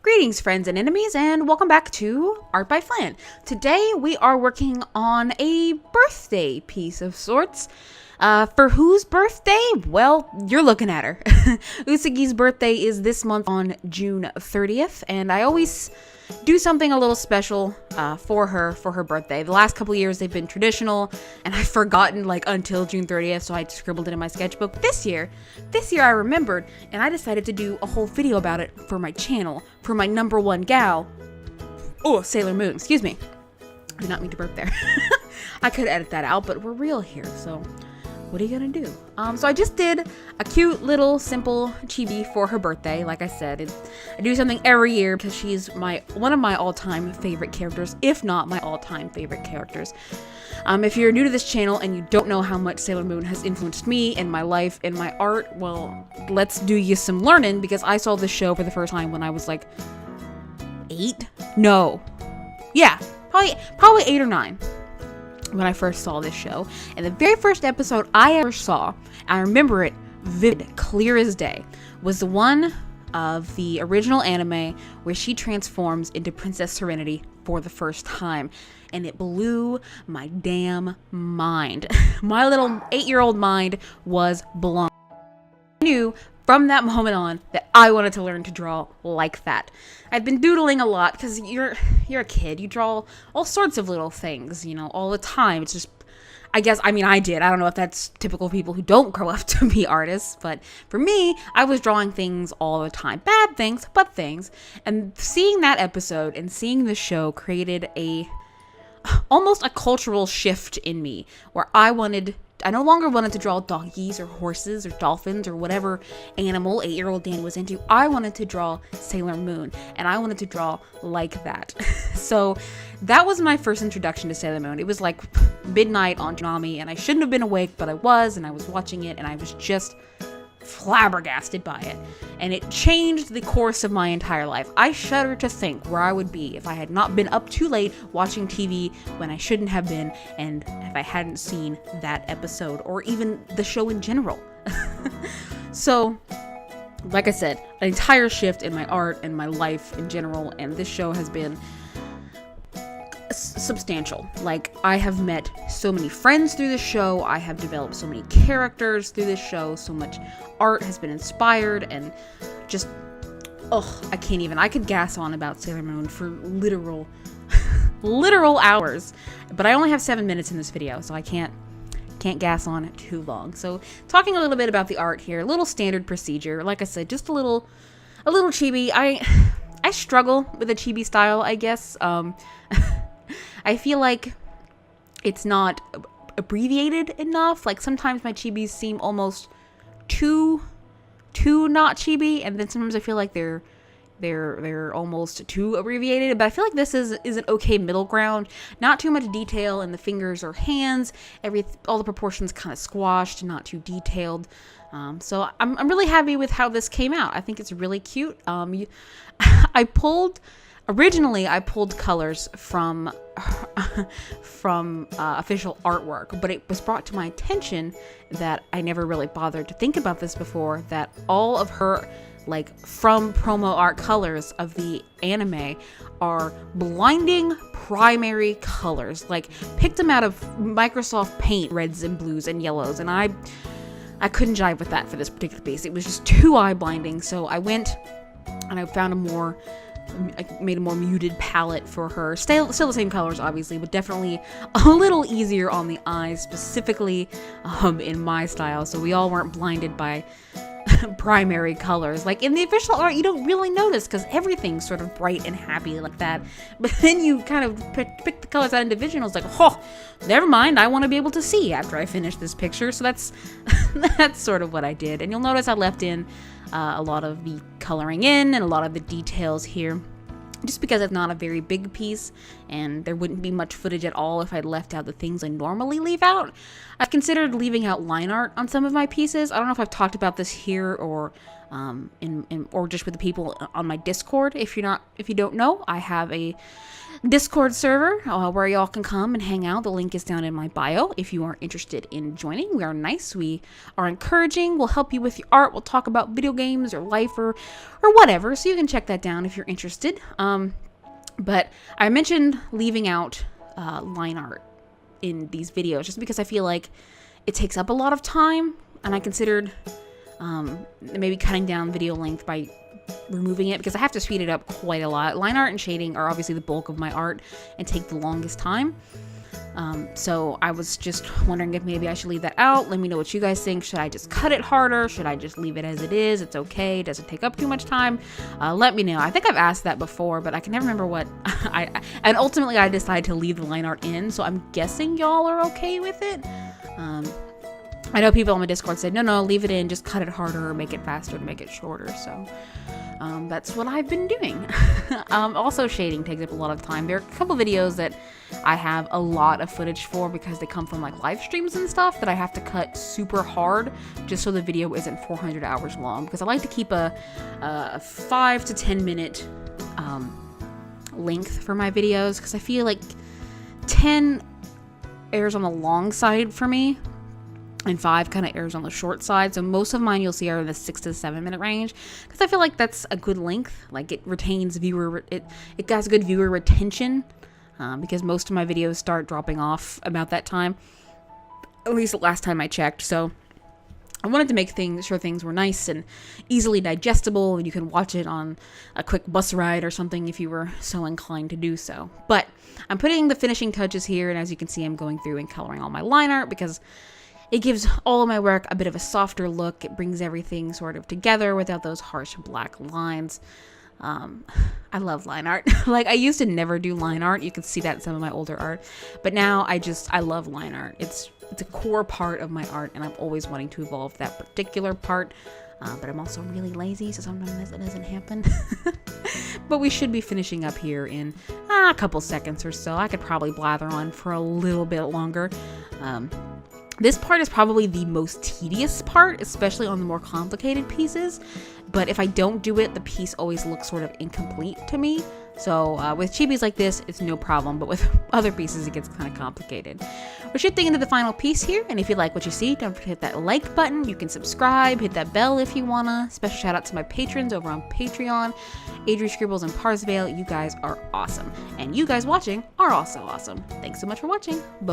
Greetings friends and enemies, and welcome back to Art by Flan. Today we are working on a birthday piece of sorts. For whose birthday? Well, you're looking at her. Usagi's birthday is this month on June 30th, and I always do something a little special for her birthday. The last couple years they've been traditional, and I've forgotten until June 30th, so I scribbled it in my sketchbook. This year I remembered, and I decided to do a whole video about it for my channel, for my number one gal. Oh, Sailor Moon, excuse me. I did not mean to burp there. I could edit that out, but we're real here, so what are you gonna do? So I just did a cute little simple chibi for her birthday. Like I said, I do something every year because she's one of my all-time favorite characters, if not my all-time favorite characters. If you're new to this channel and you don't know how much Sailor Moon has influenced me in my life, in my art, well, let's do you some learning, because I saw this show for the first time when I was like 8? No. Yeah, probably 8 or 9. When I first saw this show, and the very first episode I ever saw, I remember it vivid, clear as day, was the one of the original anime where she transforms into Princess Serenity for the first time, and it blew my damn mind. My little 8-year-old mind was blown. I knew from that moment on that I wanted to learn to draw like that. I've been doodling a lot because you're a kid. You draw all sorts of little things, all the time. It's just, I did. I don't know if that's typical people who don't grow up to be artists, but for me, I was drawing things all the time. Bad things, but things. And seeing that episode and seeing the show created almost a cultural shift in me, where I no longer wanted to draw doggies or horses or dolphins or whatever animal 8-year-old Danny was into. I wanted to draw Sailor Moon, and I wanted to draw like that. So that was my first introduction to Sailor Moon. It was like midnight on Toonami, and I shouldn't have been awake, but I was, and I was watching it, and I was just flabbergasted by it, and it changed the course of my entire life. I shudder to think where I would be if I had not been up too late watching TV when I shouldn't have been, and if I hadn't seen that episode or even the show in general. So, like I said, an entire shift in my art and my life in general, and this show has been substantial. I have met so many friends through this show, I have developed so many characters through this show, so much art has been inspired, and just, I can't even. I could gas on about Sailor Moon for literal hours, but I only have 7 minutes in this video, so I can't gas on it too long. So talking a little bit about the art here, a little standard procedure. Like I said, just a little chibi. I struggle with the chibi style, I guess. I feel like it's not abbreviated enough. Sometimes my chibis seem almost too not chibi, and then sometimes I feel like they're almost too abbreviated. But I feel like this is an okay middle ground. Not too much detail in the fingers or hands. All the proportions kind of squashed, not too detailed. So I'm really happy with how this came out. I think it's really cute. Originally, I pulled colors from official artwork, but it was brought to my attention that I never really bothered to think about this before, that all of her, from promo art colors of the anime are blinding primary colors. Picked them out of Microsoft Paint, reds and blues and yellows, and I couldn't jive with that for this particular piece. It was just too eye-blinding, so I went and I found I made a more muted palette for her. Still the same colors, obviously, but definitely a little easier on the eyes, specifically in my style, so we all weren't blinded by primary colors. In the official art, you don't really notice because everything's sort of bright and happy like that, but then you kind of pick the colors out individually. It's never mind, I want to be able to see after I finish this picture. So that's sort of what I did, and you'll notice I left in a lot of the coloring in and a lot of the details here, just because it's not a very big piece, and there wouldn't be much footage at all if I'd left out the things I normally leave out. I've considered leaving out line art on some of my pieces. I don't know if I've talked about this here or or just with the people on my Discord. If you don't know, I have a Discord server where y'all can come and hang out. The link is down in my bio if you are interested in joining. We are nice. We are encouraging. We'll help you with your art. We'll talk about video games or life or whatever. So you can check that down if you're interested. But I mentioned leaving out line art in these videos just because I feel like it takes up a lot of time, and I considered maybe cutting down video length by removing it because I have to speed it up quite a lot. Line art and shading are obviously the bulk of my art and take the longest time. So I was just wondering if maybe I should leave that out. Let me know what you guys think. Should I just cut it harder? Should I just leave it as it is? It's okay. Does it take up too much time? Let me know. I think I've asked that before, but I can never remember what and ultimately I decided to leave the line art in, so I'm guessing y'all are okay with it. I know people on my Discord said, no, leave it in, just cut it harder, or make it faster, make it shorter, so that's what I've been doing. Also, shading takes up a lot of time. There are a couple videos that I have a lot of footage for because they come from like live streams and stuff that I have to cut super hard just so the video isn't 400 hours long, because I like to keep a 5 to 10 minute length for my videos, because I feel like 10 airs on the long side for me, and 5 kind of airs on the short side. So most of mine you'll see are in the 6 to 7 minute range, because I feel like that's a good length. Like it retains it has good viewer retention, because most of my videos start dropping off about that time, at least the last time I checked. So I wanted to make sure things were nice and easily digestible, and you can watch it on a quick bus ride or something if you were so inclined to do so. But I'm putting the finishing touches here, and as you can see, I'm going through and coloring all my line art because it gives all of my work a bit of a softer look. It brings everything sort of together without those harsh black lines. I love line art. Like, I used to never do line art. You can see that in some of my older art. But now I love line art. It's a core part of my art, and I'm always wanting to evolve that particular part. But I'm also really lazy, so sometimes it doesn't happen. But we should be finishing up here in a couple seconds or so. I could probably blather on for a little bit longer. This part is probably the most tedious part, especially on the more complicated pieces. But if I don't do it, the piece always looks sort of incomplete to me. So with chibis like this, it's no problem. But with other pieces, it gets kind of complicated. We're shifting into the final piece here. And if you like what you see, don't forget to hit that like button. You can subscribe, hit that bell if you wanna. Special shout out to my patrons over on Patreon. Adri Scribbles and Parsvale, you guys are awesome. And you guys watching are also awesome. Thanks so much for watching. Bye.